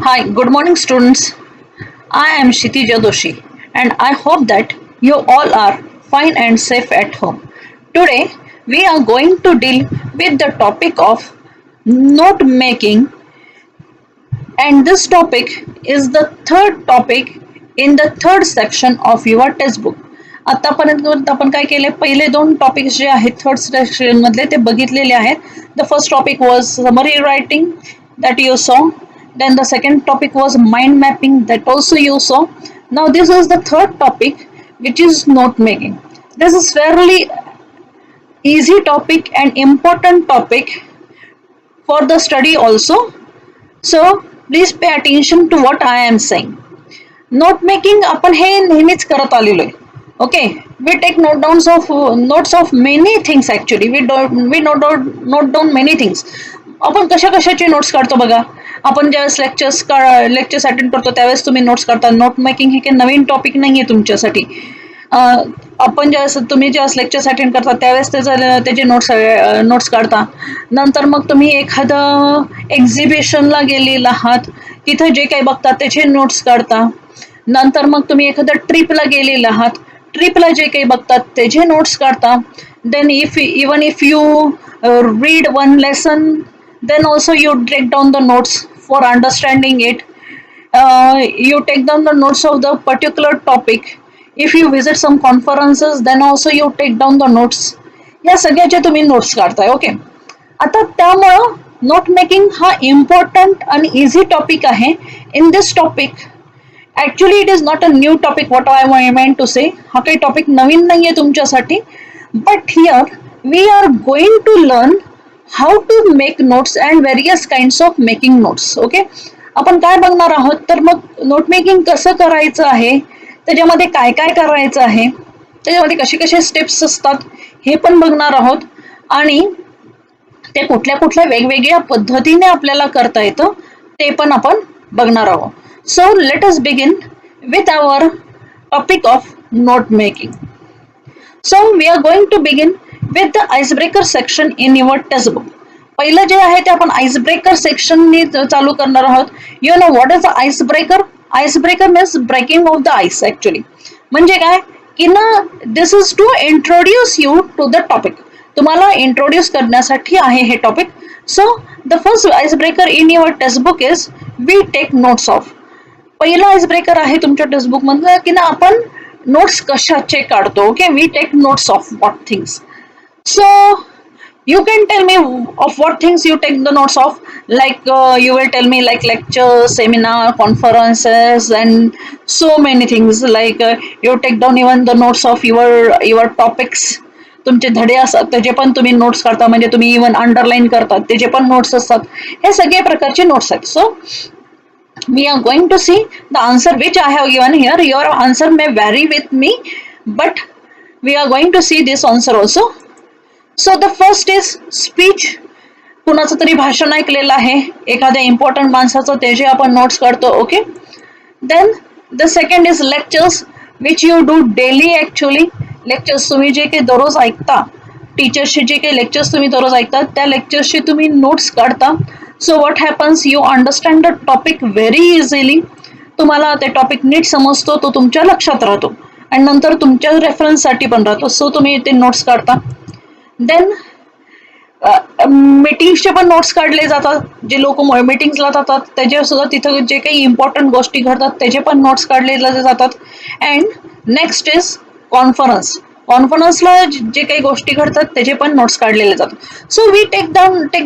Hi, good morning, students. I am Kshitija Doshi, and I hope that you all are fine and safe at home. Today, we are going to deal with the topic of note making, and this topic is the third topic in the third section of your textbook. आतापर्यंत आपण काय केले, पहिले दोन topics जे आहेत third section मधले ते बघितलेले आहेत. The first topic was summary writing that you saw. Then the second topic was mind mapping, that also you saw. Now this is the third topic, which is note making. This is fairly easy topic and important topic for the study also. So please pay attention to what I am saying. Note making आपण हे नेहमीच करत आलेलो आहे. Okay, we take notes of many things actually. We note down many things. आपण कशा कशाचे notes काढतो बघा. आपण ज्यावेळेस लेक्चर्स अटेंड करतो त्यावेळेस तुम्ही नोट्स काढता. नोट मेकिंग हे काही नवीन टॉपिक नाहीये तुमच्यासाठी. आपण तुम्ही ज्यावेळेस लेक्चर्स अटेंड करता त्यावेळेस त्याचे नोट्स काढता. नंतर मग तुम्ही एखादं एक्झिबिशनला गेलेला आहात, तिथे जे काही बघता त्याचे नोट्स काढता. नंतर मग तुम्ही एखाद्या ट्रिपला गेलेला आहात, ट्रिपला जे काही बघतात त्याचे नोट्स काढता. Then even if you read one lesson, then also you take down the notes for understanding it. You take down the notes of the particular topic. If you visit some conferences, then also you take down the notes. या सगळ्याचे तुम्ही notes काढताय. Okay, आता त्यामुळं note making हा important आणि easy topic आहे. In this topic actually it is not a new topic, what I meant to say. हा काही टॉपिक नवीन नाहीये तुमच्यासाठी. But here we are going to learn how to make notes and various kinds of making notes. Okay, आपण काय बघणार आहोत तर मग नोट मेकिंग कसं करायचं आहे, त्याच्यामध्ये काय काय करायचं आहे, त्याच्यामध्ये कसे कसे स्टेप्स असतात हे पण बघणार आहोत. आणि ते कुठल्या कुठल्या वेगवेगळ्या पद्धतीने आपल्याला करता येतं ते पण आपण बघणार आहोत. So let us begin with our topic of note making. So we are going to begin with the icebreaker section in your textbook. पहिलं जे आहे ते आपण आइसब्रेकर सेक्शननी चालू करणार आहोत. You know what is the icebreaker? Icebreaker means breaking of the ice. Actually म्हणजे काय की ना, this is to introduce you to the topic. तुम्हाला इंट्रोड्यूस करण्यासाठी आहे हे topic. So the first icebreaker in your textbook is we take notes of. पहिला icebreaker आहे तुमच्या टेक्स्टबुक मधलं की ना, आपण नोट्स कशाचे काढतो. Okay, we take notes of what things. So you can tell me of what things you take the notes of. Like you will tell me like lectures, seminar, conferences, and so many things. Like you take down even the notes of your topics. तुमचे धडे असतात त्याचे पण तुम्ही notes काढता. म्हणजे तुम्ही even underline करतात त्याचे पण नोट्स असतात. हे सगळे प्रकारचे नोट्स आहेत. So we are going to see the answer which I have given here. Your answer may vary with me, but we are going to see this answer also. So the first is speech. कुणाचं तरी भाषण ऐकलेलं आहे एखाद्या important माणसाचं, त्याचे आपण notes काढतो. Okay, then the second is lectures which you do daily. Actually lectures तुम्ही जे काही दररोज ऐकता, टीचर्सचे जे काही लेक्चर्स तुम्ही दररोज ऐकता त्या लेक्चर्सचे तुम्ही नोट्स काढता. So what happens, you understand the topic very easily. तुम्हाला ते टॉपिक नीट समजतो, तो तुमच्या लक्षात राहतो आणि नंतर तुमच्या रेफरन्ससाठी पण राहतो. सो तुम्ही ते नोट्स काढता. देन मीटिंग्सचे पण नोट्स काढले जातात. जे लोक मीटिंग्सला जातात त्याचे सुद्धा तिथं जे काही इम्पॉर्टंट गोष्टी घडतात त्याचे पण नोट्स काढले जातात. And next is conference. कॉन्फरन्सला जे काही गोष्टी घडतात त्याचे पण नोट्स काढलेले जातात. So we take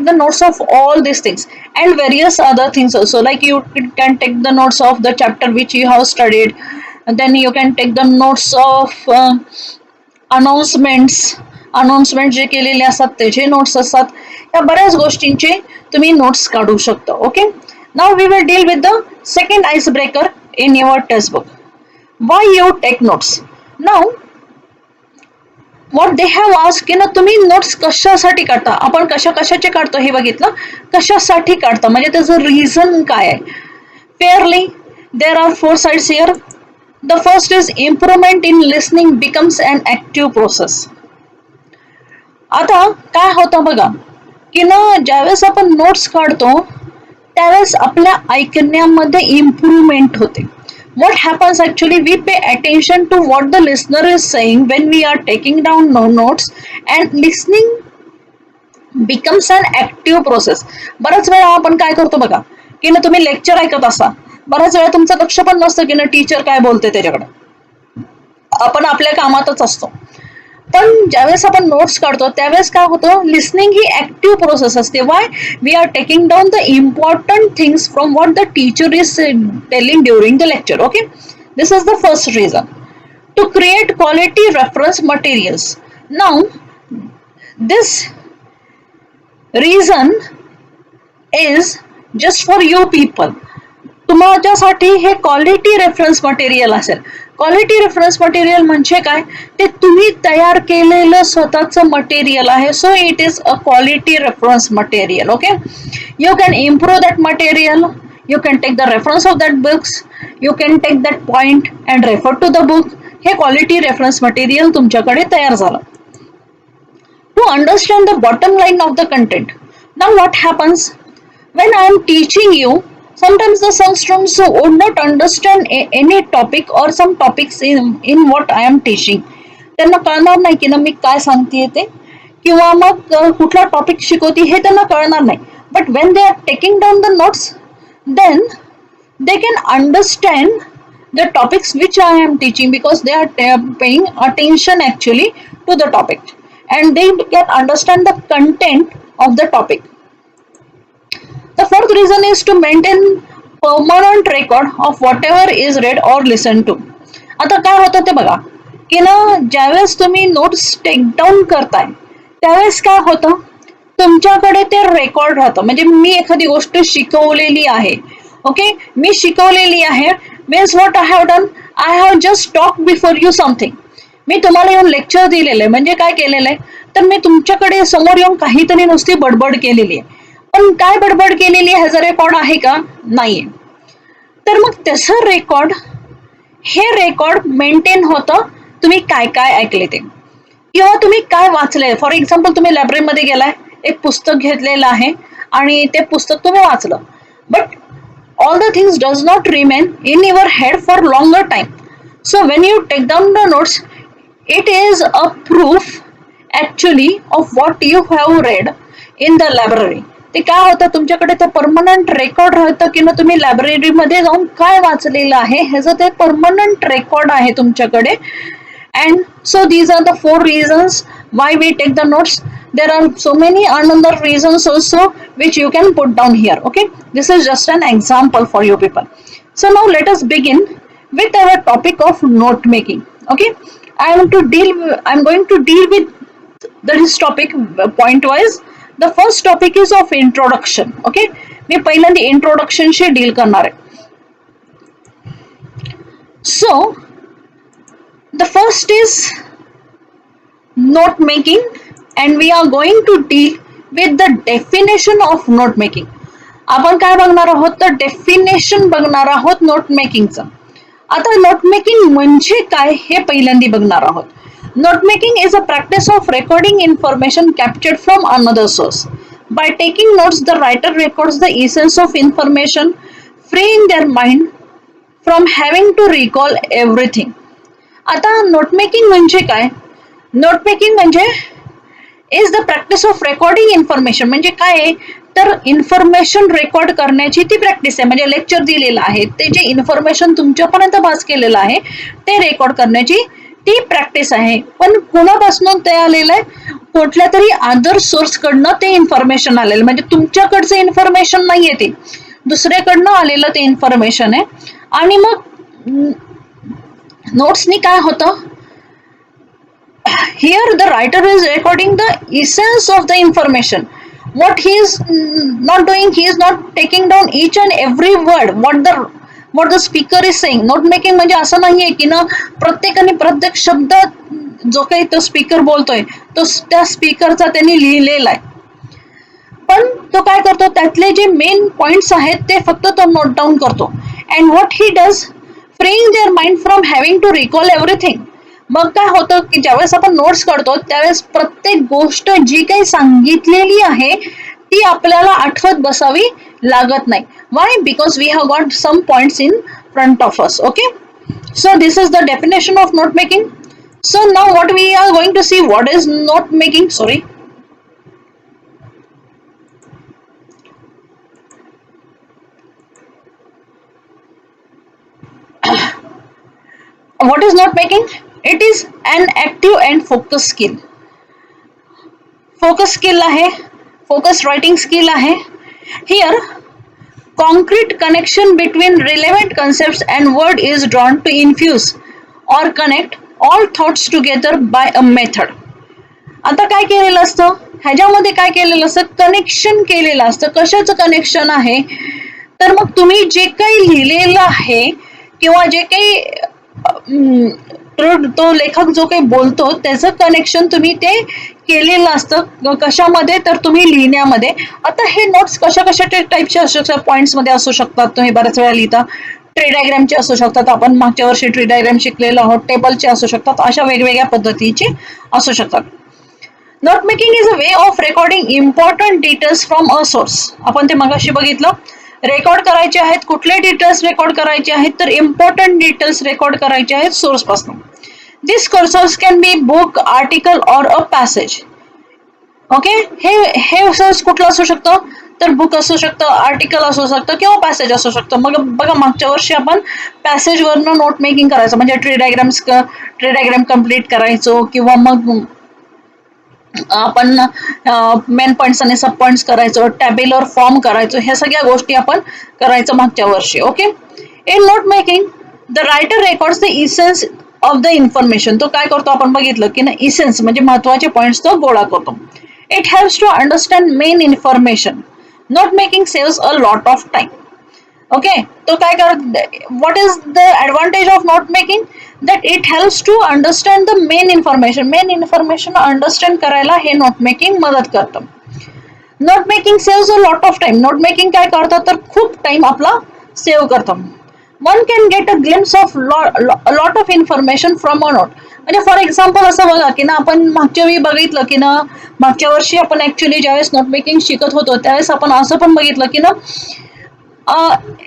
the notes of all this things and various other things also. Like you can take the notes of the chapter which you have studied. Then you can take the notes of announcement जे केलेले असतात त्याचे notes असतात. या बऱ्याच गोष्टींचे तुम्ही notes काढू शकता. Okay, now we will deal with the second ice breaker in your textbook. Why you take notes. Now what they have asked की ना, तुम्ही नोट्स कशासाठी काढता. आपण कशाचे काढतो हे बघितलं. कशासाठी काढता म्हणजे त्याचं रिझन काय आहे. Fairly there are 4 sides here. The first is improvement in listening becomes an active process. आता काय होतं बघा की ना, ज्यावेळेस आपण नोट्स काढतो त्यावेळेस आपल्या ऐकण्यामध्ये इम्प्रूव्हमेंट होते. What happens actually, we pay attention to what the listener is saying when we are taking down notes, and listening becomes an active process. बऱ्याच वेळा आपण काय करतो बघा, की ना तुम्ही लेक्चर ऐकत असा, बऱ्याच वेळा तुमचं लक्ष पण नसतं की ना टीचर काय बोलते त्याच्याकडे, आपण आपल्या कामातच असतो. पण ज्यावेळेस आपण नोट्स काढतो त्यावेळेस काय होतं, लिसनिंग ही ऍक्टिव्ह प्रोसेस असते. Why? We are taking down the important things from what the teacher is telling during the lecture. Okay, this is the first reason to create quality reference materials. Now this reason is just for you people. तुमच्यासाठी हे quality reference material असेल. Quality reference material म्हणजे काय, ते तुम्ही तयार केलेलं स्वतःचं मटेरियल आहे. So it is a quality reference material. Okay, you can improve that material, you can take the reference of that books, you can take that point and refer to the book. हे quality reference material तुमच्याकडे तयार झालं. To understand the bottom line of the content. Now what happens when I am teaching you, sometimes some students would not understand any topic or some topics in what I am teaching. त्यांना कळणार नाही की ना मी काय सांगतेय ते, किंवा मग कुठला टॉपिक शिकवते हे त्यांना कळणार नाही. But when they are taking down the notes, then they can understand the topics which I am teaching, because they are paying attention actually to the topic, and they can understand the content of the topic. The fourth reason is to maintain permanent record of whatever is read or listened to. आता काय होतं ते बघा, की ना ज्यावेळेस तुम्ही notes take down करताय त्यावेळेस काय होतं, तुमच्याकडे ते रेकॉर्ड राहतं. म्हणजे मी एखादी गोष्ट शिकवलेली आहे, ओके, मी शिकवलेली आहे, means what I have done, I have just talk before you something. मी तुम्हाला येऊन लेक्चर दिलेलं आहे, म्हणजे काय केलेलं आहे, तर मी तुमच्याकडे समोर येऊन काहीतरी नुसती बडबड केलेली आहे. पण काय बडबड केलेली आहे ह्याचा रेकॉर्ड आहे का, नाहीये. तर मग तसं रेकॉर्ड, हे रेकॉर्ड मेंटेन होतं तुम्ही काय काय ऐकले ते, किंवा तुम्ही काय वाचले. फॉर एक्झाम्पल, तुम्ही लायब्ररीमध्ये गेलाय, एक पुस्तक घेतलेलं आहे आणि ते पुस्तक तुम्ही वाचलं, but all the things does not remain in your head for longer time. So when you take down the notes, it is a proof actually of what you have read in the library. ते काय होतं, तुमच्याकडे ते permanent record राहतं की ना तुम्ही लायब्ररीमध्ये जाऊन काय वाचलेलं आहे ह्याचं ते परमनंट रेकॉर्ड आहे तुमच्याकडे. And so these are the four reasons why we take the notes. There are so many another reasons also which you can put down here. Okay, this is just an example for you people. So now let us begin with our topic of note making. Okay, I'm going to deal with this topic point wise. The first topic is of introduction. Okay, मी पहिल्यांदा introduction शी deal करणार आहे. So the first is note making, and we are going to deal with the definition of note making. आपण काय बघणार आहोत, तर definition बघणार आहोत नोट मेकिंगचं. आता नोट मेकिंग म्हणजे काय हे पहिल्यांदा बघणार आहोत. Note making is a practice of recording information captured from another source. By taking notes, the writer records the essence of information, freeing their mind from having to recall everything. आता note making म्हणजे काय, note making म्हणजे is the practice of recording information. म्हणजे काय आहे, तर information record करण्याची ती प्रॅक्टिस आहे. म्हणजे लेक्चर दिलेलं आहे, ते जे इन्फॉर्मेशन तुमच्यापर्यंत पास केलेलं आहे ते रेकॉर्ड करण्याची ती प्रॅक्टिस आहे. पण कुणापासून ते आलेलं आहे, कुठल्या तरी अदर सोर्स कडनं ते इन्फॉर्मेशन आलेलं. म्हणजे तुमच्याकडचं इन्फॉर्मेशन नाहीये, ते दुसऱ्याकडनं आलेलं ते इन्फॉर्मेशन आहे. आणि मग नोट्सनी काय होतं, here the writer is recording the essence of the information. What he is not doing, he is not taking down each and every word what the speaker is saying. Note making म्हणजे असं नाहीये की ना प्रत्येकाने प्रत्येक शब्द जो काही तो स्पीकर बोलतोय तो त्या स्पीकरचा त्यांनी लिहिलेला आहे, पण तो काय करतो, त्यातले जे मेन पॉइंट्स आहेत ते फक्त तो नोट डाऊन करतो. And what he does, freeing their mind from having to recall everything. मग काय होतं की ज्यावेळेस आपण नोट्स काढतो त्यावेळेस प्रत्येक गोष्ट जी काही सांगितलेली आहे ती आपल्याला आठवत बसावी लागत नाही. Why? Because we have got some points in front of us. Okay, so this is the definition of note making. So now what we are going to see, what is note making? Sorry, what is note making? It is an active and focus skill. Focus skill आहे, focus writing skill आहे. Here concrete connection between relevant concepts and word is drawn to infuse or connect all thoughts together by a method. आता काय केलेलं असतं ह्याच्यामध्ये, काय केलेलं असतं, कनेक्शन केलेलं असतं. कशाचं कनेक्शन आहे, तर मग तुम्ही जे काही लिहिलेलं आहे किंवा जे काही तो लेखक जो काही बोलतो त्याचं कनेक्शन तुम्ही ते केलेलं असतं. कशामध्ये, तर तुम्ही लिहिण्यामध्ये. आता हे नोट्स कशा कशा टाईपचे असू शकतात, पॉइंट्स मध्ये असू शकतात, तुम्ही बऱ्याच वेळा लिहिता. ट्री डायग्रामचे असू शकतात, आपण मागच्या वर्षी ट्री डायग्राम शिकलेलो आहोत. टेबलचे असू शकतात, अशा वेगवेगळ्या पद्धतीचे असू शकतात. Note making is a way of recording important details from a source. आपण ते मगाशी बघितलं, रेकॉर्ड करायचे आहेत. कुठले डिटेल्स रेकॉर्ड करायचे आहेत, तर इम्पॉर्टंट डिटेल्स रेकॉर्ड करायचे आहेत सोर्स पासून. This source can be book, article or a passage. Okay, हे सोर्स कुठलं असू शकतं, तर बुक असू शकतं, आर्टिकल असू शकतं किंवा पॅसेज असू शकतं. मग बघा, मागच्या वर्षी आपण पॅसेज वरनं नोट मेकिंग करायचं, म्हणजे ट्री डायग्राम कम्प्लीट करायचो, किंवा मग आपण मेन पॉइंट्स आणि सब पॉइंट्स करायचो, टॅब्युलर फॉर्म करायचो. ह्या सगळ्या गोष्टी आपण करायचो मागच्या वर्षी. Okay, in note making the writer records the essence of the information. तो काय करतो, आपण बघितलं की ना, इसेन्स म्हणजे महत्वाचे पॉइंट्स तो गोळा करतो. It helps to understand main information. Note making saves a lot of time. Okay, तो काय what is the advantage of note making, that it helps to understand the main information. Main information understand करायला हे note making मदत करतं. Note making saves a lot of time. Note making काय करतं, तर खूप टाइम आपला सेव्ह करतं. One can get a glimpse of lot of information from a note. म्हणजे फॉर एक्झाम्पल असं बघा की ना, आपण मागच्या वेळी बघितलं की ना, मागच्या वर्षी आपण ऍक्च्युली ज्यावेळेस नोट मेकिंग शिकत होतो त्यावेळेस आपण असं पण बघितलं की ना,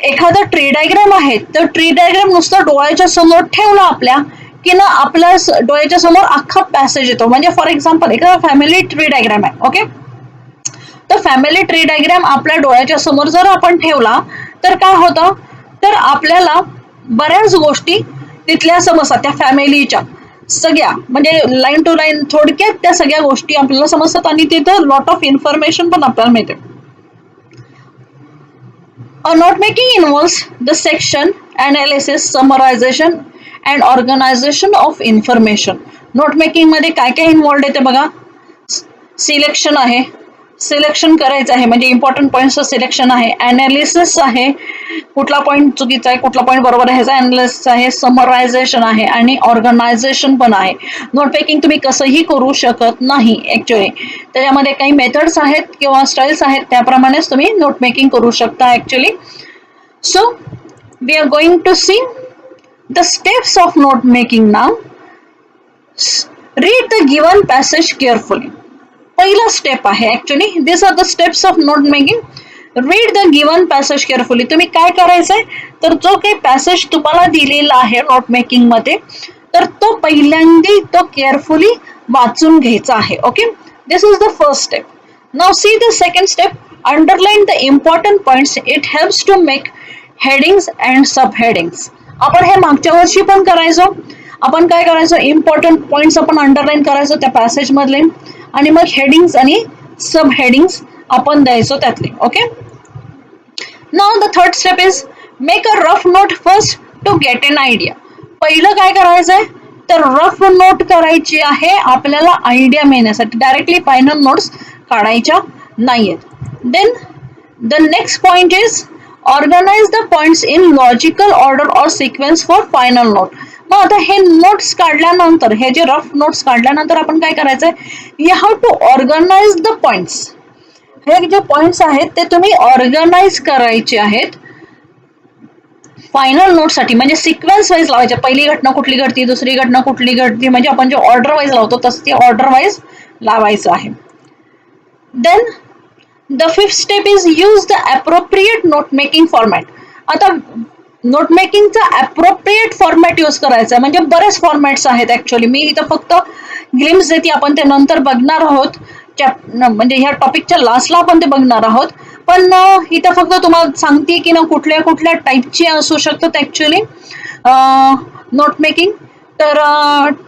एखादा ट्री डायग्राम आहे, तर ट्री डायग्राम नुसतं डोळ्याच्या समोर ठेवला आपल्या की ना, आपल्या डोळ्याच्या समोर अख्खा पॅसेज येतो. म्हणजे फॉर एक्झाम्पल एखादा फॅमिली ट्री डायग्राम आहे. ओके, तर फॅमिली ट्री डायग्राम आपल्या डोळ्याच्या समोर जर आपण ठेवला तर काय होतं, तर आपल्याला बऱ्याच गोष्टी तिथल्या समजतात, त्या फॅमिलीच्या सगळ्या, म्हणजे लाईन टू लाईन थोडक्यात त्या सगळ्या गोष्टी आपल्याला समजतात आणि तिथं लॉट ऑफ इन्फॉर्मेशन पण आपल्याला मिळते. Note making involves the section, analysis, summarization and organization of information. Note making मध्ये काय काय इन्व्हॉल्ड आहे ते बघा. सिलेक्शन आहे, सिलेक्शन करायचं आहे, म्हणजे इम्पॉर्टंट पॉइंटचं सिलेक्शन आहे. अनालिसिस आहे, कुठला पॉइंट चुकीचा आहे, कुठला पॉइंट बरोबर आहे, ह्याचा अनालिसिस आहे. समरायझेशन आहे आणि ऑर्गनायझेशन पण आहे. नोट मेकिंग तुम्ही कसंही करू शकत नाही ऍक्च्युअली, त्याच्यामध्ये काही मेथड्स आहेत किंवा स्टाईल्स आहेत, त्याप्रमाणेच तुम्ही नोट मेकिंग करू शकता actually. So we are going to see the steps of note making now. Read the given passage carefully. पहिला स्टेप आहे actually, this are the steps of note making. Read the given passage carefully. तुम्ही काय करायचंय, तर जो काही passage तुम्हाला दिलेला आहे नोट मेकिंग मध्ये, तर तो पहिल्यांदा तो केअरफुली वाचून घ्यायचा आहे. Okay, this is the first step. Now see the second step. Underline the important points. It helps to make headings and sub headings. आपण हे मागच्या वर्षी पण करायचो. आपण काय करायचो, इम्पॉर्टंट पॉइंट्स आपण अंडरलाईन करायचो त्या पॅसेज मधले, आणि मग हेडिंग्स आणि सब हेडिंग्स आपण द्यायचो त्यातले. Okay, now the third step is make a rough note first to get an idea. पहिलं काय करायचंय, तर रफ नोट करायची आहे आपल्याला आयडिया मिळण्यासाठी. डायरेक्टली फायनल नोट्स काढायच्या नाहीयेत. Then the next point is organise the points in logical order और सिक्वेन्स फॉर फायनल नोट. मग आता हे नोट्स काढल्यानंतर, हे जे रफ नोट्स काढल्यानंतर आपण काय करायचंय, you have to organise the points. हे जे पॉइंट्स आहेत ते तुम्ही ऑर्गनाइज करायचे आहेत फायनल नोट साठी. म्हणजे सिक्वेन्स वाईज लावायचे, पहिली घटना कुठली घडती, दुसरी घटना कुठली घडती, म्हणजे आपण जे ऑर्डर वाईज लावतो तसं ते ऑर्डर वाईज लावायचं आहे. Then The fifth step is use the appropriate note making format. आता नोट मेकिंगचा अप्रोप्रिएट फॉर्मॅट यूज करायचा, म्हणजे बरेच फॉर्मॅट्स आहेत ऍक्च्युअली. मी इथं फक्त ग्लिम्स देते, आपण ते नंतर बघणार आहोत. म्हणजे ह्या टॉपिकच्या लास्टला आपण ते बघणार आहोत. पण इथं फक्त तुम्हाला सांगते की ना कुठल्या कुठल्या टाईपची असू शकतात ऍक्च्युअली नोट मेकिंग. तर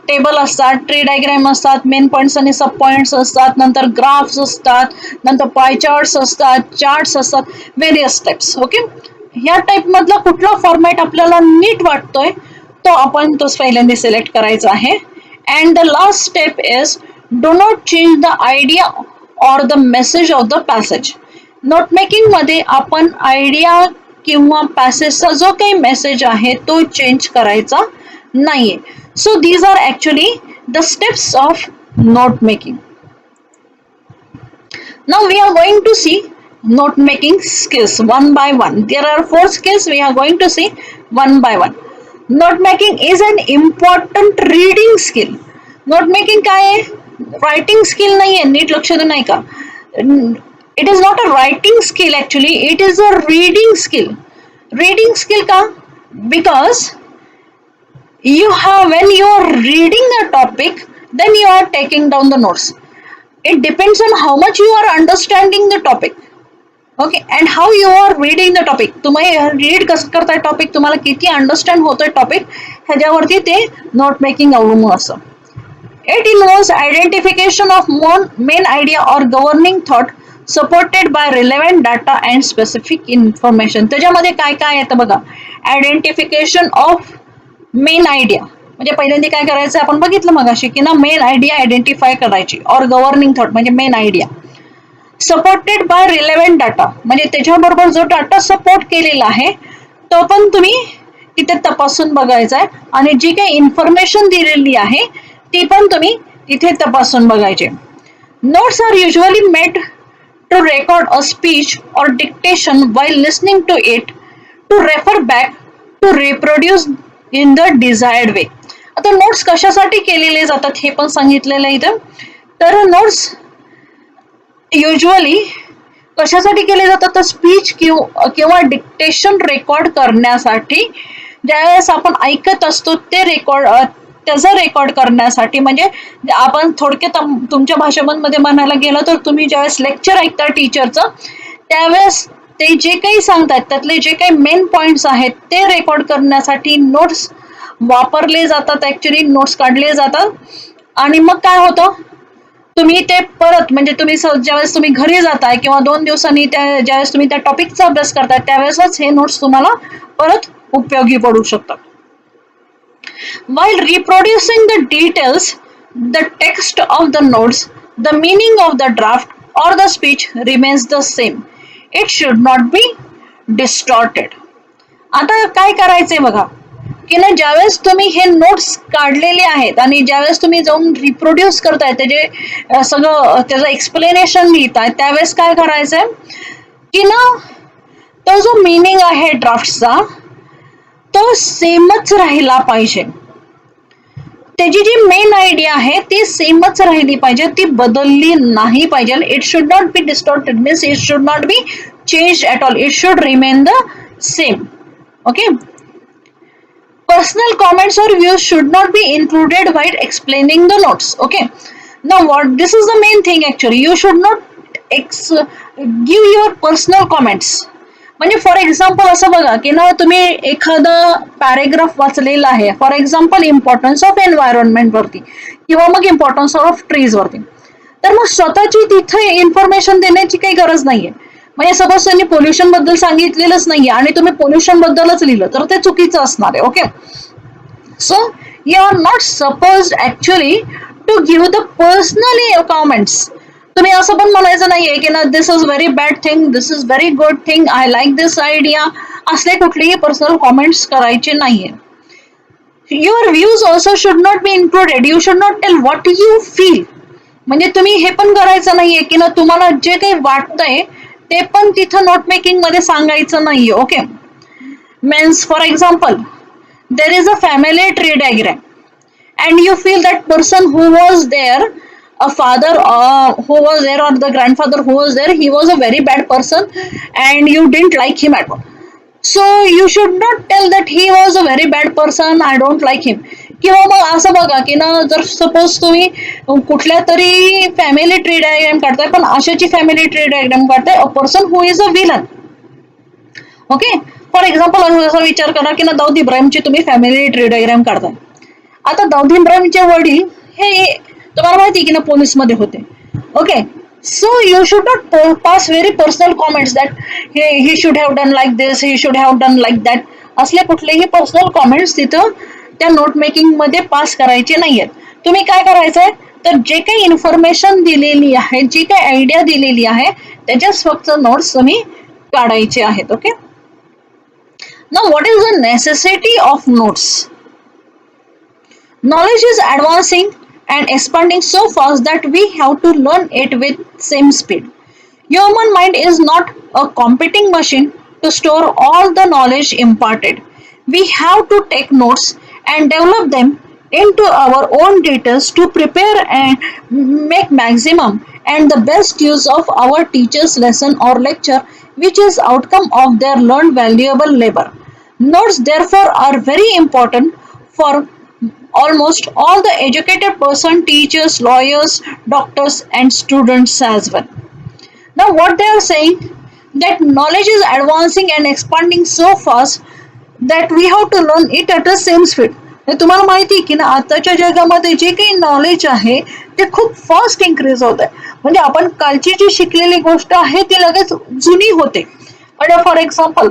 टेबल असतात, ट्री डायग्राम असतात, मेन पॉइंट्स आणि सब पॉइंट्स असतात, नंतर ग्राफ्स असतात, नंतर पाय चार्ट्स असतात, चार्ट्स असतात, व्हेरियस टाइप्स. ओके, ह्या टाइप मधला कुठला फॉर्मॅट आपल्याला नीट वाटतोय तो आपण तो पहिल्यांदा सिलेक्ट करायचा आहे. And the last step is do not change the idea or the message of the passage. Note making मध्ये आपण आयडिया किंवा पॅसेजचा जो काही मेसेज आहे तो चेंज करायचा नाहीये. So these are actually the steps of note making. Now we are going to see note making skills one by one. There are 4 skills we are going to see one by one. Note making is an important reading skill. Note making काय आहे? Writing skill नाही आहे, नीट लक्ष दे नाही का. It is not a writing skill actually, it is a reading skill. Reading skill का? Because when you are reading the topic, then you are taking down the notes. It depends on how much you are understanding the topic, okay, and how you are reading the topic. तुम्ही read कसं करताय topic, तुम्हाला किती understand होतोय topic, ह्याच्यावरती ते note making अवलंबून असतं. It involves identification of main idea or governing thought supported by relevant data and specific information. त्याच्यामध्ये काय काय येतं बघा. आयडेंटिफिकेशन ऑफ मेन आयडिया, म्हणजे पहिल्यांदा काय करायचं आपण बघितलं मगाशी की ना मेन आयडिया आयडेंटिफाय करायची, और गव्हर्निंग थॉट म्हणजे main idea. Supported by relevant data, म्हणजे त्याच्याबरोबर जो डाटा सपोर्ट केलेला आहे तो पण तुम्ही तिथे तपासून बघायचा आहे, आणि जी काही इन्फॉर्मेशन दिलेली आहे ती पण तुम्ही तिथे तपासून बघायचे. Notes are usually made to record a speech और dictation while listening to it, to refer back, to reproduce in the desired way. आता नोट्स कशासाठी केलेले जातात हे पण सांगितलेलं आहे इथं. तर नोट्स युजली कशासाठी केले जातात, तर स्पीच किंवा डिक्टेशन रेकॉर्ड करण्यासाठी. ज्यावेळेस आपण ऐकत असतो ते त्याचं रेकॉर्ड करण्यासाठी, म्हणजे आपण थोडक्यात तुमच्या भाषेमध्ये म्हणायला गेलं तर तुम्ही ज्यावेळेस लेक्चर ऐकता टीचरचं, त्यावेळेस ते जे काही सांगतात त्यातले जे काही मेन पॉइंट्स आहेत ते रेकॉर्ड करण्यासाठी नोट्स वापरले जातात. ऍक्च्युली नोट्स काढले जातात, आणि मग काय होतं, तुम्ही ते परत म्हणजे तुम्ही ज्यावेळेस तुम्ही घरी जाताय किंवा 2 दिवसांनी ज्यावेळेस तुम्ही त्या टॉपिकचा अभ्यास करताय त्यावेळेसच हे नोट्स तुम्हाला परत उपयोगी पडू शकतात. While reproducing the details, the text of the notes, the meaning of the draft or the speech remains the same. It should not be distorted. आता काय करायचंय बघा की ना, ज्यावेळेस तुम्ही हे नोट्स काढलेले आहेत आणि ज्यावेळेस तुम्ही जाऊन रिप्रोड्यूस करताय त्याचे सगळं त्याचं एक्सप्लेनेशन लिहिताय, त्यावेळेस काय करायचंय की ना, तो जो मिनिंग आहे ड्राफ्टचा तो सेमच राहिला पाहिजे. त्याची जी मेन आयडिया आहे ती सेमच राहिली पाहिजे, ती बदलली नाही पाहिजे. It should not B distorted, means it should not B change at all, it should remain the same. Okay. Personal comments or views should not be included while explaining the notes. Okay. Now this is the main thing actually. You should not give your personal comments. म्हणजे for example असं बघा की ना, तुम्ही एखादा paragraph वाचलेला आहे, for example importance of environment वरती किंवा मग इम्पॉर्टन्स ऑफ ट्रीज वरती, तर मग स्वतःची तिथे इन्फॉर्मेशन देण्याची काही गरज नाहीये. म्हणजे सपोज त्यांनी पोल्युशन बद्दल सांगितलेलंच नाहीये आणि तुम्ही पोल्युशन बद्दलच लिहिलं तर ते चुकीचं असणार आहे. Okay. So you are not suppose actually to give the personally comments. तुम्ही असं पण म्हणायचं नाहीये की ना, this is very bad thing, this is very good thing, I like this idea, असले कुठलेही पर्सनल कॉमेंट्स करायचे नाहीये. Your views also should not be included. You should not tell what you feel. म्हणजे तुम्ही हे पण करायचं नाहीये की ना, तुम्हाला जे काही वाटतंय ते पण तिथं नोट मेकिंग मध्ये सांगायचं नाहीये. Okay. Means for example, there is a family tree diagram and you feel that person who was there a father who was there or the grandfather who was there, he was a very bad person and you didn't like him at all. So you should not tell that he was a very bad person, I don't like him. किंवा मग असं बघा की ना, जर suppose तुम्ही कुठल्या तरी फॅमिली ट्री डायग्राम काढताय, पण अशाची फॅमिली ट्री डायग्राम काढताय, a person who is a villain. Okay, for example असा विचार करा की ना, दाऊद इब्राहिमची तुम्ही फॅमिली ट्री डायग्राम काढताय. आता दाऊद इब्राहिमचे वडील हे तुम्हाला माहिती की ना पोलीसमध्ये होते. Okay, so you should not pass very personal comments that he should have done like this, he should have done like that. असले कुठलेही पर्सनल कॉमेंट्स तिथं त्या नोट मेकिंग मध्ये पास करायचे नाहीयेत. तुम्ही काय करायचंय, तर जे काही इन्फॉर्मेशन दिलेली आहे, जी काही आयडिया दिलेली आहे, त्याच्याच फक्त नोट्स तुम्ही काढायचे आहेत. Okay, now what is the necessity of notes? Knowledge is advancing and expanding so fast that we have to learn it with same speed. Human mind is not a computing machine to store all the knowledge imparted. We have to take notes and develop them into our own details to prepare and make maximum and the best use of our teacher's lesson or lecture, which is outcome of their learned valuable labor. Notes therefore are very important for almost all the educated person, teachers, lawyers, doctors and students as well. Now what they are saying, that knowledge is advancing and expanding so fast that we have to learn it at the same speed. तुम्हाला माहिती आहे की ना, आताच्या जगामध्ये जे काही knowledge आहे ते खूप फास्ट इन्क्रीज होत आहे. म्हणजे आपण कालची जी शिकलेली गोष्ट आहे ती लगेच जुनी होते. म्हणजे for example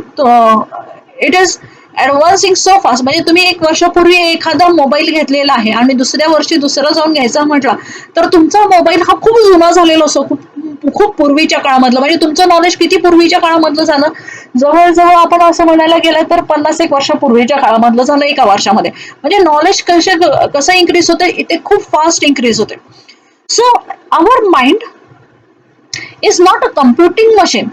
it is advancing so fast. म्हणजे तुम्ही 1 वर्षापूर्वी एखादा मोबाईल घेतलेला आहे आणि दुसऱ्या वर्षी दुसरा जाऊन घ्यायचा म्हटला तर तुमचा मोबाईल हा खूप जुना झालेला असतो, खूप पूर्वीच्या काळामधलं. म्हणजे तुमचं नॉलेज किती पूर्वीच्या काळामधलं झालं, जवळजवळ आपण असं म्हणायला गेलं तर 50-1 वर्षापूर्वीच्या काळामधलं झालं एका वर्षामध्ये. म्हणजे नॉलेज कसं इन्क्रीज होते, ते खूप फास्ट इन्क्रीज होते. So our mind is not a computing machine.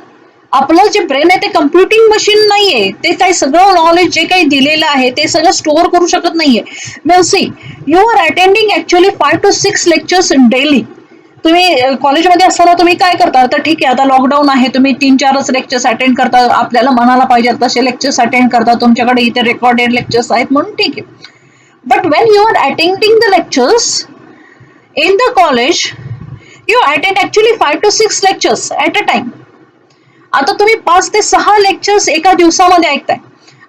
आपलं जे ब्रेन आहे ते कम्प्युटिंग मशीन नाहीये. ते काही सगळं नॉलेज जे काही दिलेलं आहे ते सगळं स्टोअर करू शकत नाहीये. Well see, you are attending actually 5 to 6 lectures daily. तुम्ही कॉलेजमध्ये असताना तुम्ही काय करता, तर ठीक आहे आता लॉकडाऊन आहे, तुम्ही 3-4च लेक्चर्स अटेंड करता, आपल्याला म्हणायला पाहिजे तसे लेक्चर्स अटेंड करता, तुमच्याकडे इथे रेकॉर्डेड लेक्चर्स आहेत म्हणून ठीक आहे. But when you are attending the lectures in the college, you attend actually 5 to 6 lectures at a time. आता तुम्ही 5 ते 6 लेक्चर्स एका दिवसामध्ये ऐकताय.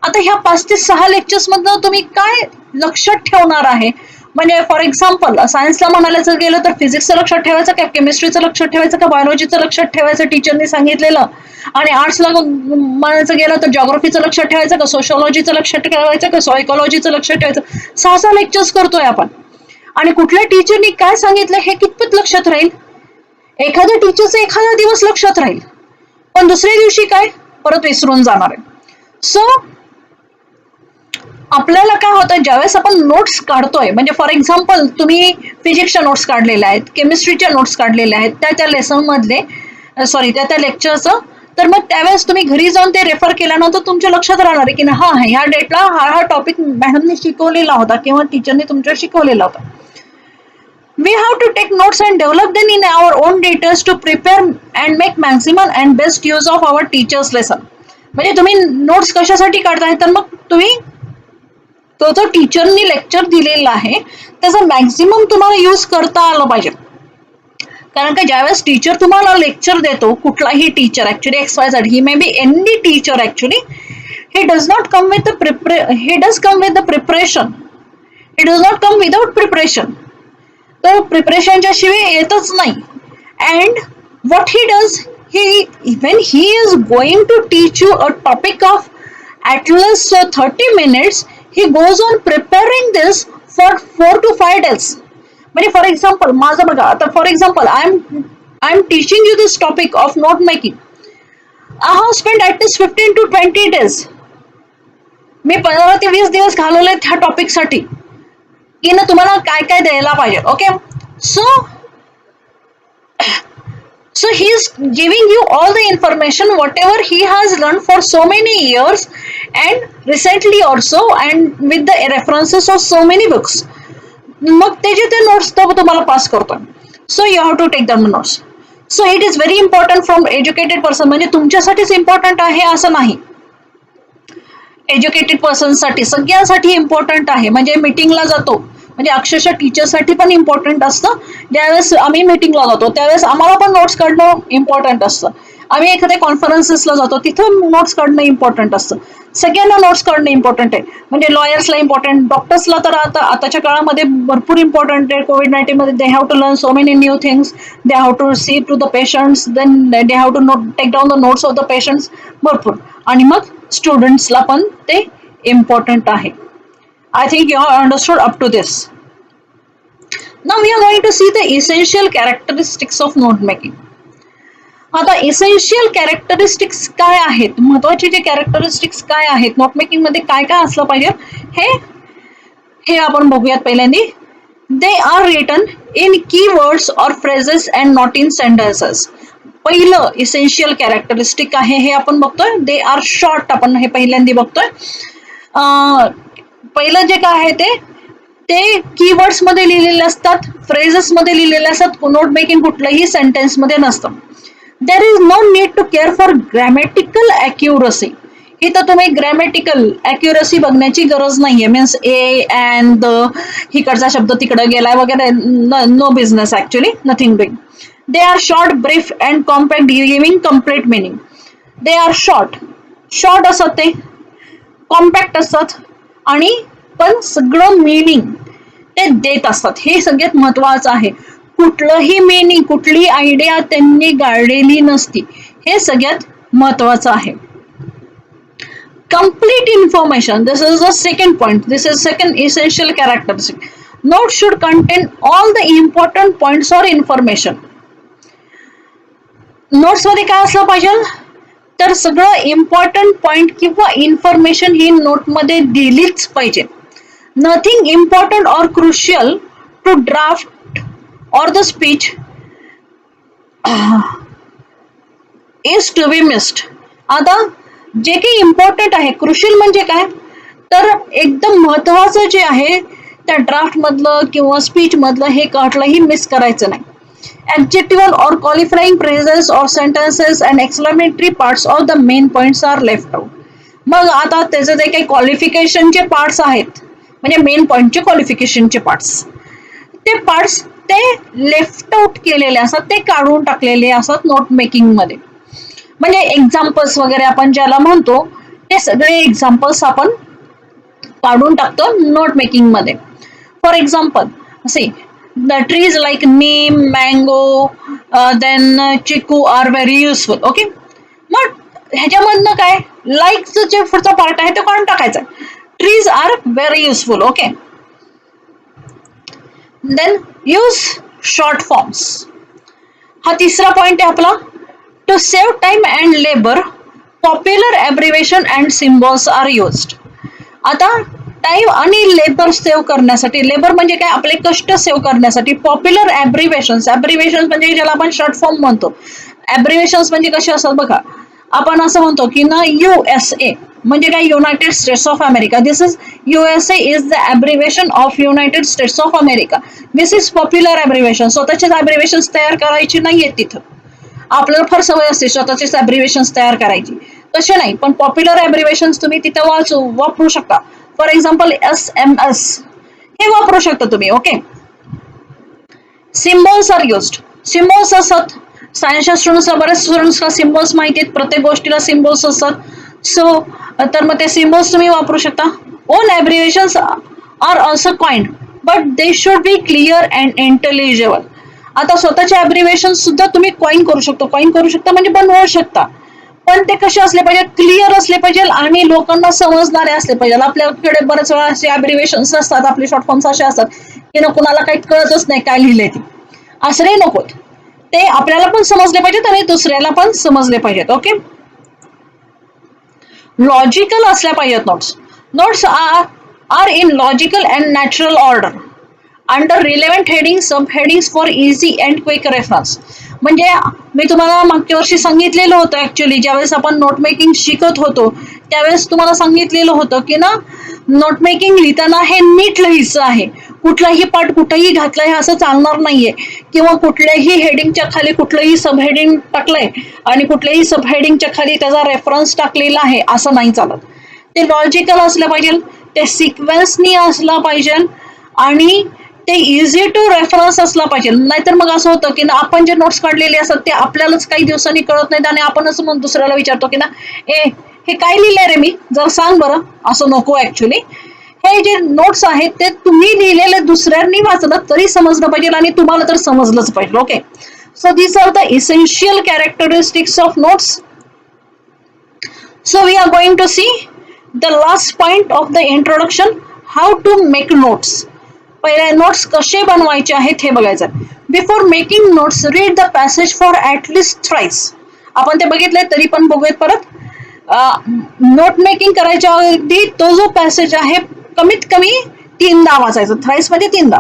आता ह्या 5 ते 6 लेक्चर्स मधनं तुम्ही काय लक्षात ठेवणार आहे? म्हणजे फॉर एक्झाम्पल सायन्सला म्हणायला गेलं तर फिजिक्सचं लक्षात ठेवायचं का, केमिस्ट्रीचं लक्षात ठेवायचं का, बायोलॉजीचं लक्षात ठेवायचं टीचरने सांगितलेलं, आणि आर्ट्सला म्हणायचं गेलं तर जॉग्राफीचं लक्षात ठेवायचं का, सोशॉलॉजीचं लक्षात ठेवायचं का, सायकोलॉजीचं लक्षात ठेवायचं. 6 लेक्चर्स करतोय आपण, आणि कुठल्या टीचरनी काय सांगितलं हे कितपत लक्षात राहील? एखाद्या टीचरचं एखादा दिवस लक्षात राहील, पण दुसऱ्या दिवशी काय परत विसरून जाणार आहे. सो आपल्याला काय होतं, ज्यावेळेस आपण नोट्स काढतोय, म्हणजे फॉर एक्झाम्पल तुम्ही फिजिक्सच्या नोट्स काढलेल्या आहेत, केमिस्ट्रीच्या नोट्स काढलेल्या आहेत, त्या लेसन मधले त्या लेक्चरचं, तर मग त्यावेळेस तुम्ही घरी जाऊन ते रेफर केल्यानंतर तुमच्या लक्षात राहणार आहे की हा ह्या डेटला हा टॉपिक मॅडमने शिकवलेला होता किंवा टीचरने तुमच्या शिकवलेला होता. We have to take notes and develop them in our own details to prepare and make maximum and best use of our teacher's lesson. म्हणजे तुम्ही नोट्स कशासाठी काढताय, तर मग तुम्ही तो जो टीचरनी लेक्चर दिलेला आहे त्याचा मॅक्झिमम तुम्हाला यूज करता आलं पाहिजे. कारण का ज्यावेळेस टीचर तुम्हाला लेक्चर देतो, कुठलाही teacher, actually XYZ, he may be any teacher, actually he does come with the preparation. He does not come without preparation. तो प्रिपरेशनच्या शिवाय येतच नाही. And what he does, when he is going to teach you a topic of at least 30 minutes, he goes on preparing this for 4 to 5 days. म्हणजे for example माझं बघा, आता for example I am teaching you this topic of note making. I have spend at least 15 to 20 days. मी 15 ते 20 दिवस घालवले ह्या टॉपिकसाठी की ना तुम्हाला काय काय द्यायला पाहिजे. Okay, so he is giving you all the information whatever he has learned for so many years and recently also, and with the references of so many books. मग त्याचे ते नोट्स तो तुम्हाला पास करतो. So you have to take the notes. So it is very important from educated person, म्हणजे तुमच्यासाठीच important आहे असं नाही, एज्युकेटेड पर्सनसाठी सगळ्यांसाठी इम्पॉर्टंट आहे. म्हणजे मीटिंगला जातो म्हणजे अक्षरशः टीचरसाठी पण इम्पॉर्टंट असतं. ज्यावेळेस आम्ही मीटिंगला जातो त्यावेळेस आम्हाला पण नोट्स काढणं इम्पॉर्टंट असतं. आम्ही एखाद्या कॉन्फरन्सेसला जातो तिथं नोट्स काढणं इम्पॉर्टंट असतं. सगळ्यांना नोट्स काढणं इम्पॉर्टंट आहे. म्हणजे लॉयर्सला इम्पॉर्टंट, डॉक्टर्सला तर आताच्या काळामध्ये भरपूर इम्पॉर्टंट आहे. कोविड-19 मध्ये they have to learn so many new things, they have to see to the patients, then they have to take down the notes of the patients, भरपूर. आणि मग स्टुडंट्सला पण ते इम्पॉर्टंट आहे. I think you have understood up to this. Now we are going to see the essential characteristics of note making. आता essential characteristics काय आहेत, महत्वाचे जे कॅरेक्टरिस्टिक्स काय आहेत, नोट मेकिंग मध्ये काय काय असलं पाहिजे हे आपण बघूयात. पहिल्यांदा they are written in keywords or phrases and not in sentences. पहिलं इसेन्शियल कॅरेक्टरिस्टिक आहे हे आपण बघतोय, दे आर शॉर्ट. आपण हे पहिल्यांदा बघतोय. पहिलं जे काय आहे ते कीवर्ड्स मध्ये लिहिलेले असतात, फ्रेजेस मध्ये लिहिलेले असतात. नोट मेकिंग कुठलंही सेंटेन्स मध्ये नसतं. There is no need to care for grammatical accuracy. इथं तुम्ही ग्रॅमॅटिकल अॅक्युरसी बघण्याची गरज नाहीये. मीन्स ए अँड द, इकडचा शब्द तिकडे गेलाय वगैरे, no business actually, nothing big. They are short, brief and compact, giving complete meaning. They are short असतात, ते कॉम्पॅक्ट असतात, आणि पण सगळं मिनिंग ते देत असतात. हे सगळ्यात महत्वाचं आहे. कुठलंही मिनिंग, कुठली आयडिया त्यांनी गाळलेली नसती. हे सगळ्यात महत्वाचं आहे. complete information, this is the second point, this is second essential characteristic. Note should contain all the important points or information. Notes मध्ये काय असलं पाहिजे, तर सगळं इम्पॉर्टंट पॉइंट किंवा इन्फॉर्मेशन ही नोट मध्ये दिलीच पाहिजे. नथिंग इम्पॉर्टंट और क्रुशियल टू ड्राफ्ट और the speech is to be missed. आता जे काही इम्पॉर्टंट आहे, क्रुशियल म्हणजे काय, तर एकदम महत्वाचं जे आहे त्या ड्राफ्ट मधलं किंवा स्पीच मधलं हे कुठलंही मिस करायचं नाही. Adjectival or qualifying phrases or sentences and exclamatory parts of the main points are left out. मग आता त्याचे जे काही क्वालिफिकेशनचे पार्ट्स आहेत, म्हणजे मेन पॉइंटचे क्वालिफिकेशनचे पार्ट्स, ते पार्ट्स ते लेफ्ट आउट केलेले असतात, ते काढून टाकलेले असतात नोट मेकिंग मध्ये. म्हणजे एक्झाम्पल्स वगैरे आपण ज्याला म्हणतो ते सगळे एक्झाम्पल्स आपण काढून टाकतो नोट मेकिंग मध्ये. For example see, the trees like neem, mango, then chiku are very useful. Okay, मग ह्याच्यामधनं काय, लाईकचं जे पुढचा पार्ट आहे तो काढून टाकायचा. Trees are very useful. Okay, then use short forms. हा तिसरा पॉइंट आहे आपला. To save time and labour, popular abbreviation and symbols are used. आता टाइम आणि लेबर सेव्ह करण्यासाठी, लेबर म्हणजे काय, आपले कष्ट सेव्ह करण्यासाठी पॉप्युलर ॲब्रिव्हिएशन्स म्हणजे ज्याला आपण शॉर्ट फॉर्म म्हणतो. ॲब्रिव्हिएशन्स म्हणजे कसे असतात बघा, आपण असं म्हणतो की ना USA म्हणजे काय, United States of America. This is USA is the abbreviation of United States of America. This is popular abbreviation. स्वतःचेच ॲब्रिव्हिएशन्स तयार करायची नाहीये तिथं. आपल्याला फार सवय असते स्वतःचेच ॲब्रिव्हिएशन्स तयार करायची, तसे नाही. पण पॉप्युलर ॲब्रिव्हिएशन्स तुम्ही तिथं वापरू शकता. फॉर एक्झाम्पल SMS हे वापरू शकता तुम्ही. Okay, symbols are used. Symbols असतात, सायन्सच्या स्टुडंट्सला, बऱ्याच स्टुडंट्सला सिम्बॉल्स माहिती आहेत. प्रत्येक गोष्टीला सिम्बॉल्स असतात. सो तर मग ते सिम्बॉल्स तुम्ही वापरू शकता. Own abbreviations are also coined but they should be clear and intelligible. आता स्वतःचे ॲब्रिव्हिएशन्स सुद्धा तुम्ही कॉइन करू शकता म्हणजे बनवू शकता, पण ते कसे असले पाहिजे, क्लिअर असले पाहिजे आणि लोकांना समजणारे असले पाहिजे. आपल्याकडे बऱ्याच वेळा असे ॲब्रिव्हिएशन्स असतात, आपले शॉर्ट फॉर्म्स असे असतात की ना कुणाला काही कळतच नाही काय लिहिलंय ते. असं नाही नकोत, ते आपल्याला पण समजले पाहिजेत आणि दुसऱ्याला पण समजले पाहिजेत. ओके, लॉजिकल असल्या पाहिजेत notes are in logical and natural order under relevant heading, sub headings for easy and quick reference. म्हणजे मी तुम्हाला मागच्या वर्षी सांगितलेलं होतं, ऍक्च्युली ज्यावेळेस आपण नोट मेकिंग शिकत होतो त्यावेळेस तुम्हाला सांगितलेलं होतं की ना नोट मेकिंग लिहिताना हे नीट लिहायचं आहे. कुठलाही पार्ट कुठेही घातलाय असं चालणार नाहीये, किंवा कुठल्याही हेडिंगच्या खाली कुठलंही सब हेडिंग टाकलंय आणि कुठल्याही सब हेडिंगच्या खाली त्याचा रेफरन्स टाकलेला आहे असं नाही चालत. ते लॉजिकल असलं पाहिजे, ते सिक्वेन्सनी असलं पाहिजे आणि ते इझी टू रेफरन्स असला पाहिजे. नाहीतर मग असं होतं की आपण जे नोट्स काढलेले असतात ते आपल्यालाच काही दिवसांनी कळत नाहीत आणि आपणच मग दुसऱ्याला विचारतो की ना, हे काय लिहिलंय रे मी, जर सांग बरं. असं नको. ऍक्च्युली हे जे नोट्स आहेत ते तुम्ही लिहिलेले दुसऱ्यांनी वाचलं तरी समजलं पाहिजे आणि तुम्हाला तर समजलंच पाहिजे. Okay, so these are the essential characteristics of notes. So we are going to see the last point of the introduction, how to make notes. पहिले नोट्स कसे बनवायचे आहेत हे बघायचं. Before making notes read the passage for at least thrice. आपण ते बघितलंय तरी पण बघूयात परत. नोट मेकिंग करायच्या अगदी तो जो पॅसेज आहे कमीत कमी 3दा वाचायचा, थ्राइस मध्ये 3दा.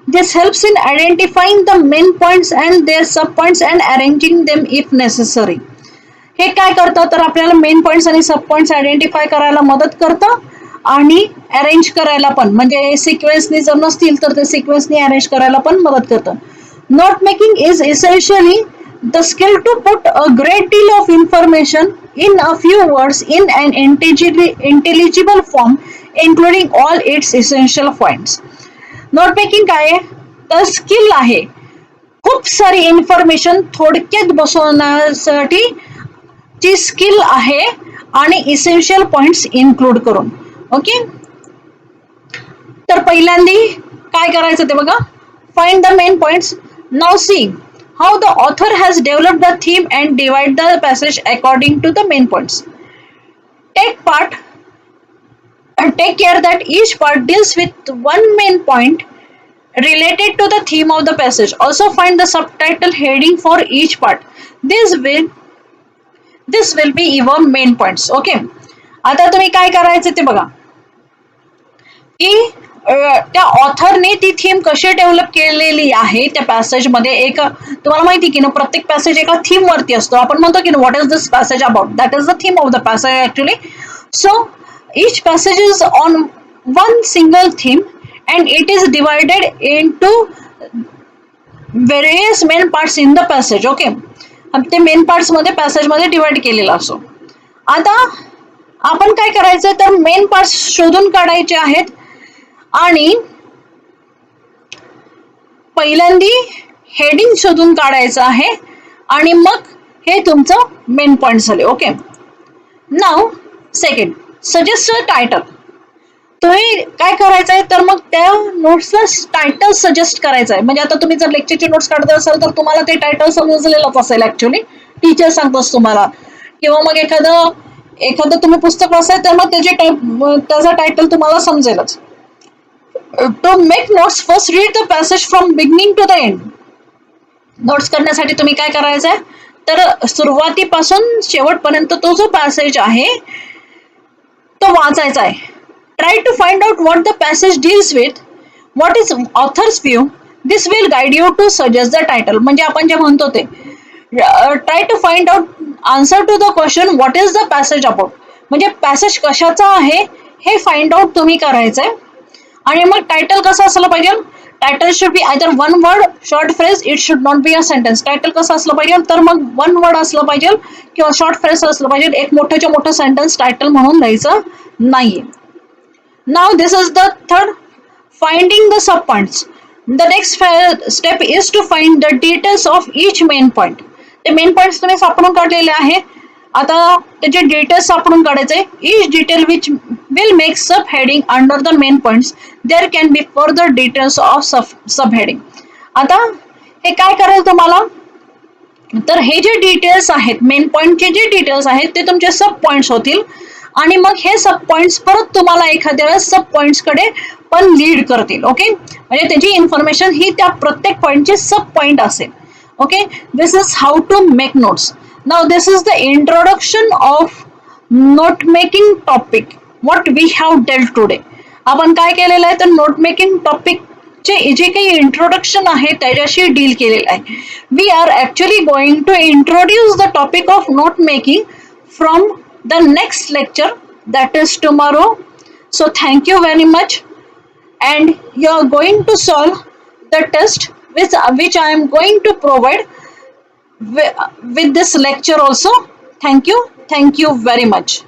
This helps in identifying the main points and their sub points and arranging them if necessary. हे काय करतं तर आपल्याला मेन पॉइंट्स आणि सब पॉइंट्स आयडेंटिफाय करायला मदत करतं आणि अरेंज करायला पण, म्हणजे सिक्वेन्सनी जर नसतील तर ते सिक्वेन्सनी अरेंज करायला पण मदत करतं. Note making is essentially the skill to put a great deal of information in a few words in an intelligible form including all its essential points. Note making काय आहे तर स्किल आहे, खूप सारी इन्फॉर्मेशन थोडक्यात बसवण्यासाठी ची स्किल आहे आणि इसेन्शियल पॉइंट्स इन्क्लूड करून. ओके, तर पहिल्यांदी काय करायचं ते बघा. Find the main points. Now see how the author has developed the theme and divide the passage according to the main points. Take care that each part deals with one main point related to the theme of the passage. Also find the subtitle heading for each part. This will be your main points. Okay, आता तुम्ही काय करायचं ते बघा की त्या ऑथरने ती theme कशी डेव्हलप केलेली आहे त्या पॅसेज मध्ये. एक तुम्हाला माहिती की ना प्रत्येक पॅसेज एका थीम वरती असतो. आपण म्हणतो की what is this passage about, that is the theme of the passage actually. So each passage is on one single theme and it is divided into various main parts in the passage. Okay, ते main parts मध्ये passage मध्ये divide केलेला असतो. आता आपण काय करायचं तर मेन पार्ट्स शोधून काढायचे आहेत आणि पहिल्यांदी हेडिंग शोधून काढायचं आहे आणि मग हे तुमचं मेन पॉइंट झाले. ओके, नाउ सेकंड, सजेस्ट अ टायटल. तुम्ही काय करायचंय तर मग त्या नोट्सला टायटल सजेस्ट करायचं आहे. म्हणजे आता तुम्ही जर लेक्चरचे नोट्स काढत असाल तर तुम्हाला ते टायटल समजलेलंच असेल ऍक्च्युली, टीचर सांगतोच तुम्हाला. किंवा मग एखादं तुम्ही पुस्तक वाचाय तर मग त्याचा टायटल तुम्हाला समजेलच. To make notes, first read the passage from beginning to the end. Notes करण्यासाठी तुम्ही काय करायचंय तर सुरुवातीपासून शेवटपर्यंत तो जो पॅसेज आहे तो वाचायचा आहे. Try to find out what the passage deals with, what is author's view. This will guide you to suggest the title. म्हणजे आपण जे म्हणतो ते try to find out answer to the question what is the passage about. म्हणजे passage कशाचा आहे हे find out तुम्ही करायचंय. आणि मग टायटल कसं असलं पाहिजे, title should be either one word, short phrase, it should not be a sentence. Title कसं असलं पाहिजे तर मग वन वर्ड असलं पाहिजे किंवा शॉर्ट फ्रेज असलं पाहिजे. एक मोठ्याच्या मोठं सेंटेन्स टायटल म्हणून द्यायचं नाहीये. Now this is the third, finding the sub points. The next step is to find the details of each main point. ते मेन पॉइंट्स तुम्ही सापडून काढलेले आहे. आता त्याचे डिटेल्स सापडून काढायचे. Each detail which will make sub heading under the main points. There can be further details of sub heading. आता हे काय करायचं तुम्हाला तर हे जे डिटेल्स आहेत मेन पॉइंटचे जे डिटेल्स आहेत ते तुमचे सब पॉइंट्स होतील आणि मग हे सब पॉइंट्स परत तुम्हाला एखाद्या वेळेस सब पॉइंट्स कडे पण लीड करतील. ओके, म्हणजे त्याची इन्फॉर्मेशन ही त्या प्रत्येक पॉइंटचे सब पॉइंट असेल. Okay, this is how to make notes. Now this is the introduction of note making topic what we have dealt today. आपण काय केलेलं आहे तर नोट मेकिंग टॉपिक चे जे काही इंट्रोडक्शन आहे त्याच्याशी डील केलेलं आहे. We are actually going to introduce the topic of note making from the next lecture, that is tomorrow. So thank you very much, and you are going to solve the test which I am going to provide with this lecture also. Thank you very much.